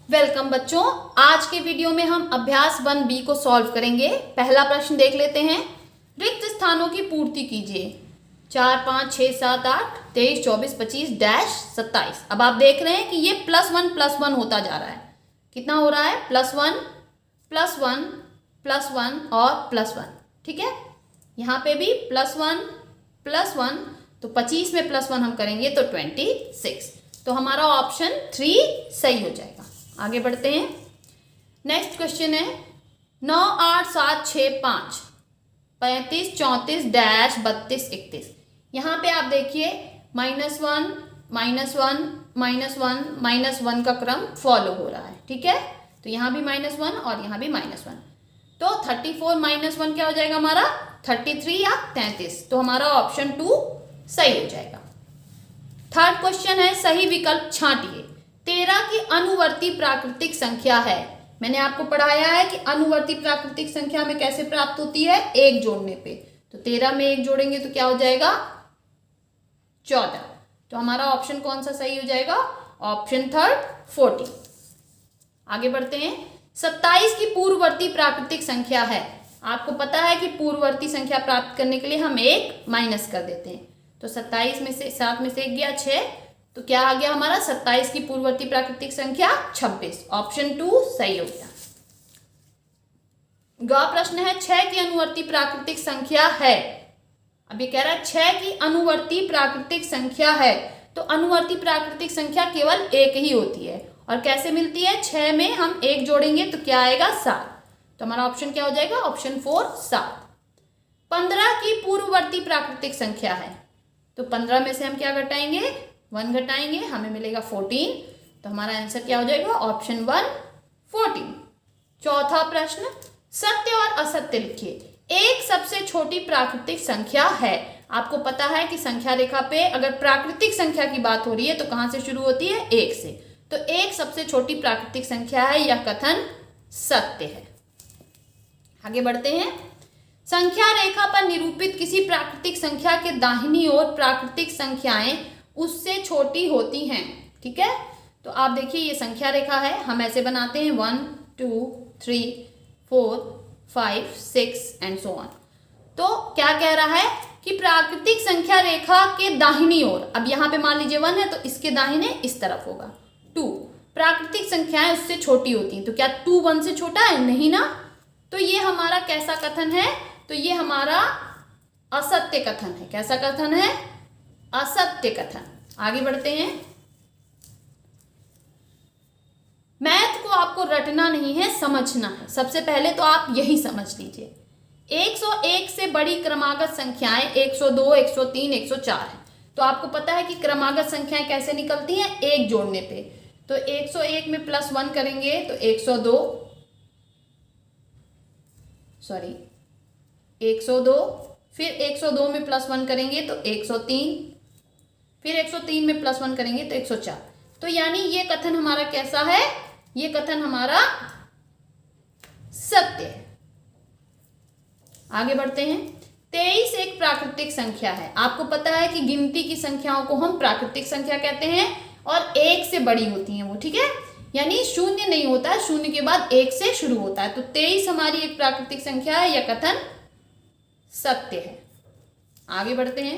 Welcome बच्चों। आज के वीडियो में हम अभ्यास 1B को सॉल्व करेंगे। पहला प्रश्न देख लेते हैं। रिक्त स्थानों की पूर्ति कीजिए। 4, 5, 6, 7, 8, 23, 24, 25 डैश 27। अब आप देख रहे हैं कि ये +1 होता जा रहा है। कितना हो रहा है? +1 +1 +1 और +1। ठीक है, यहाँ पे भी +1 तो 25 में +1 हम करेंगे तो 26। तो हमारा ऑप्शन 3 सही हो जाएगा। आगे बढ़ते हैं। नेक्स्ट क्वेश्चन है 9, 8, 7, 6, 5, 35, 34 डैश 32, 31। यहाँ पे आप देखिए -1 -1 का क्रम फॉलो हो रहा है। ठीक है, तो यहाँ भी -1 और यहाँ भी -1। तो 34 -1 क्या हो जाएगा हमारा? 33 या 33। तो हमारा ऑप्शन 2 सही हो जाएगा। थर्ड क्वेश्चन है सही विकल्प छांटिए। 13 की अनुवर्ती प्राकृतिक संख्या है। मैंने आपको पढ़ाया है कि अनुवर्ती प्राकृतिक संख्या में कैसे प्राप्त होती है? 1 जोड़ने पे। तो 13 में 1 जोड़ेंगे तो क्या हो जाएगा? 14। तो हमारा ऑप्शन कौन सा सही हो जाएगा? Option third 14। आगे बढ़ते हैं। 27 की पूर्ववर्ती प्राकृतिक संख्या है। आपको पता है कि पूर्ववर्ती संख्या प्राप्त करने के लिए हम 1 माइनस कर देते हैं। तो 27 में से 7 में से 1 गया 6, तो क्या आ गया हमारा? 27 की पूर्ववर्ती प्राकृतिक संख्या 26। ऑप्शन 2 सही हो गया। ग प्रश्न है 6 की अनुवर्ती प्राकृतिक संख्या है। अब ये कह रहा है 6 की अनुवर्ती प्राकृतिक संख्या है। तो अनुवर्ती प्राकृतिक संख्या केवल एक ही होती है। और कैसे मिलती है? 6 में हम 1 जोड़ेंगे तो क्या आएगा? 7। तो हमारा ऑप्शन क्या हो जाएगा? ऑप्शन 4 7। 15 की पूर्ववर्ती प्राकृतिक संख्या है। तो 15 में से हम क्या घटाएंगे? 1 घटाएंगे, हमें मिलेगा 14। तो हमारा आंसर क्या हो जाएगा? ऑप्शन 1 14। चौथा प्रश्न सत्य और असत्य लिखिए। एक सबसे छोटी प्राकृतिक संख्या है। आपको पता है कि संख्या रेखा पे अगर प्राकृतिक संख्या की बात हो रही है तो कहां से शुरू होती है? 1 से। तो 1 सबसे छोटी प्राकृतिक संख्या है, यह कथन सत्य है। आगे बढ़ते हैं। संख्या रेखा पर निरूपित किसी प्राकृतिक संख्या के दाहिनी ओर प्राकृतिक संख्याएं उससे छोटी होती हैं। ठीक है, तो आप देखिए ये संख्या रेखा है, हम ऐसे बनाते हैं 1 2 3 4 5 6 एंड सो ऑन। तो क्या कह रहा है कि प्राकृतिक संख्या रेखा के दाहिनी ओर, अब यहाँ पे मान लीजिए 1 है तो इसके दाहिने इस तरफ होगा 2। प्राकृतिक संख्याएं उससे छोटी होती हैं। तो क्या 2 1 से छोटा है? नहीं ना। तो ये हमारा कैसा कथन है? तो ये हमारा असत्य कथन है। कैसा कथन है? असत्य कथन। आगे बढ़ते हैं। मैथ को आपको रटना नहीं है, समझना है। सबसे पहले तो आप यही समझ लीजिए 101 से बड़ी क्रमागत संख्याएं 102 103 104 है। तो आपको पता है कि क्रमागत संख्याएं कैसे निकलती हैं? 1 जोड़ने पे। तो 101 में +1 करेंगे तो 102, फिर 102 में +1 करेंगे तो 103, फिर 103 में +1 करेंगे तो 104। तो यानी ये कथन हमारा कैसा है? ये कथन हमारा सत्य है। आगे बढ़ते हैं। 23 एक प्राकृतिक संख्या है। आपको पता है कि गिनती की संख्याओं को हम प्राकृतिक संख्या कहते हैं और 1 से बड़ी होती हैं वो। ठीक है, यानी 0 नहीं होता है, 0 के बाद 1 से शुरू होता है। तो 23 हमारी एक प्राकृतिक संख्या है, यह कथन सत्य है। आगे बढ़ते हैं।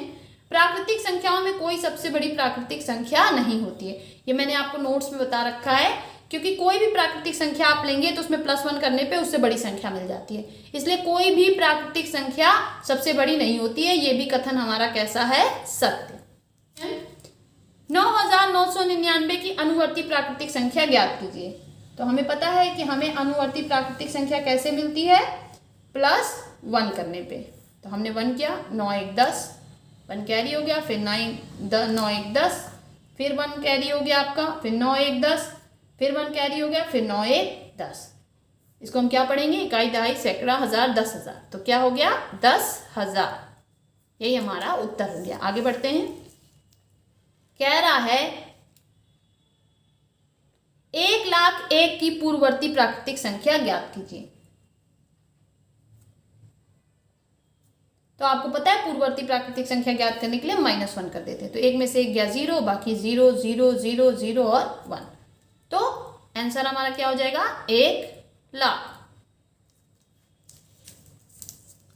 प्राकृतिक संख्याओं में कोई सबसे बड़ी प्राकृतिक संख्या नहीं होती है। ये मैंने आपको नोट्स में बता रखा है, क्योंकि कोई भी प्राकृतिक संख्या आप लेंगे तो उसमें +1 करने पे उससे बड़ी संख्या मिल जाती है। इसलिए कोई भी प्राकृतिक संख्या सबसे बड़ी नहीं होती है। ये भी कथन हमारा कैसा है? सत्य। 9999 की अनुवर्ती प्राकृतिक संख्या ज्ञात कीजिए। तो हमें पता है कि हमें अनुवर्ती प्राकृतिक संख्या कैसे मिलती है? +1 करने पे। तो हमने 1 किया, 9 1 10, 1 कैरी हो गया, फिर 9 1 10, फिर 1 कैरी हो गया आपका, फिर 9 1 10, फिर 1 कैरी हो गया, फिर 9 1 10। इसको हम क्या पढ़ेंगे? इकाई, दहाई, सैकड़ा, हजार, 10,000। तो क्या हो गया? 10,000। यही हमारा उत्तर हो गया। आगे बढ़ते हैं। कह रहा है 1,01,000 की पूर्ववर्ती प्राकृतिक संख्या ज्ञात कीजिए। तो आपको पता है पूर्ववर्ती प्राकृतिक संख्या ज्ञात करने के लिए -1 कर देते हैं। तो 1 में से 1 गया 0, बाकी 0 0 0 0 और 1। तो आंसर हमारा क्या हो जाएगा 1,00,000।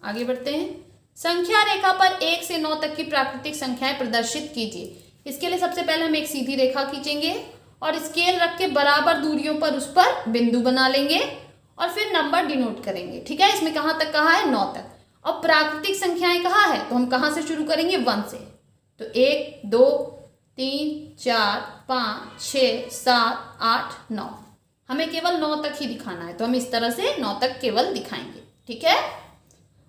आगे बढ़ते हैं। संख्या रेखा पर 1 से 9 तक की प्राकृतिक संख्याएं प्रदर्शित कीजिए। इसके लिए सबसे पहले हम एक सीधी रेखा खींचेंगे और स्केल रख के बराबर दूरियों पर उस पर बिंदु बना लेंगे और फिर नंबर डिनोट करेंगे। ठीक है, इसमें कहाँ तक कहा है 9 तक। अब प्राकृतिक संख्याएं कहाँ है तो हम कहाँ से शुरू करेंगे 1 से। तो 1 2 3 4 5 6 7 8 9, हमें केवल 9 तक ही दिखाना है तो हम इस तरह से 9 तक केवल दिखाएंगे। ठीक है,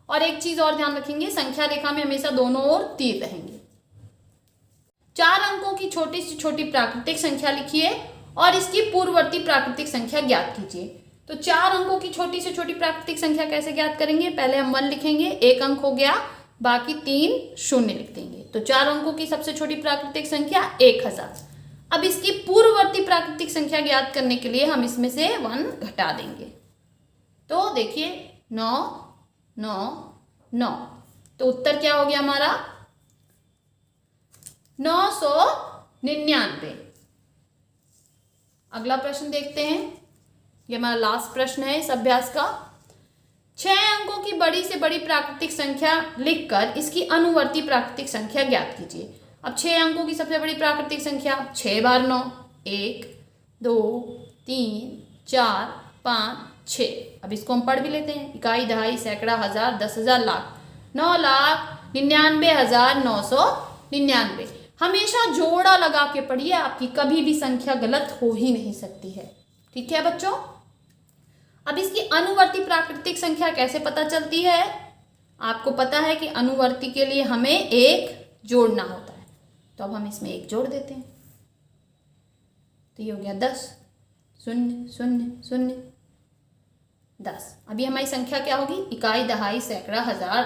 और एक चीज और ध्यान रखेंगे, संख्या रेखा में हमेशा दोनों ओर तीर रहेंगे। 4 अंकों की छोटी से छोटी प्राकृतिक संख्या लिखिए और इसकी पूर्ववर्ती प्राकृतिक संख्या ज्ञात कीजिए। तो 4 अंकों की छोटी से छोटी प्राकृतिक संख्या कैसे ज्ञात करेंगे, पहले हम 1 लिखेंगे, 1 अंक हो गया, बाकी 3 शून्य लिख देंगे। तो 4 अंकों की सबसे छोटी प्राकृतिक संख्या 1000। अब इसकी पूर्ववर्ती प्राकृतिक संख्या ज्ञात करने के लिए हम इसमें से 1 घटा देंगे। तो देखिए 9 9 9, तो उत्तर क्या हो गया हमारा 999। अगला प्रश्न देखते हैं, ये हमारा लास्ट प्रश्न है इस अभ्यास का। 6 अंकों की बड़ी से बड़ी प्राकृतिक संख्या लिखकर इसकी अनुवर्ती प्राकृतिक संख्या ज्ञात कीजिए। अब 6 अंकों की सबसे बड़ी प्राकृतिक संख्या 6 बार 9, 1 2 3 4 5 6। अब इसको हम पढ़ भी लेते हैं, इकाई, दहाई, सैकड़ा, हजार, 10,000, लाख। 9,99,999। हमेशा जोड़ा लगा के पढ़िए, आपकी कभी भी संख्या गलत हो ही नहीं सकती है। ठीक है बच्चों, अब इसकी अनुवर्ती प्राकृतिक संख्या कैसे पता चलती है, आपको पता है कि अनुवर्ती के लिए हमें 1 जोड़ना होता है, तो अब हम इसमें 1 जोड़ देते हैं। तो ये हो गया 10, 0 0 0 10। अभी हमारी संख्या क्या होगी, इकाई, दहाई, सैकड़ा, हजार,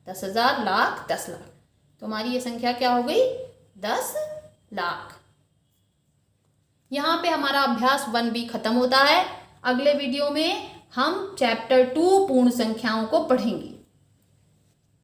10,000, लाख, 10 लाख। तो हमारी ये संख्या क्या हो गई 10 लाख। यहाँ पे हमारा अभ्यास 1 भी खत्म होता है। अगले वीडियो में हम चैप्टर 2 पूर्ण संख्याओं को पढ़ेंगे।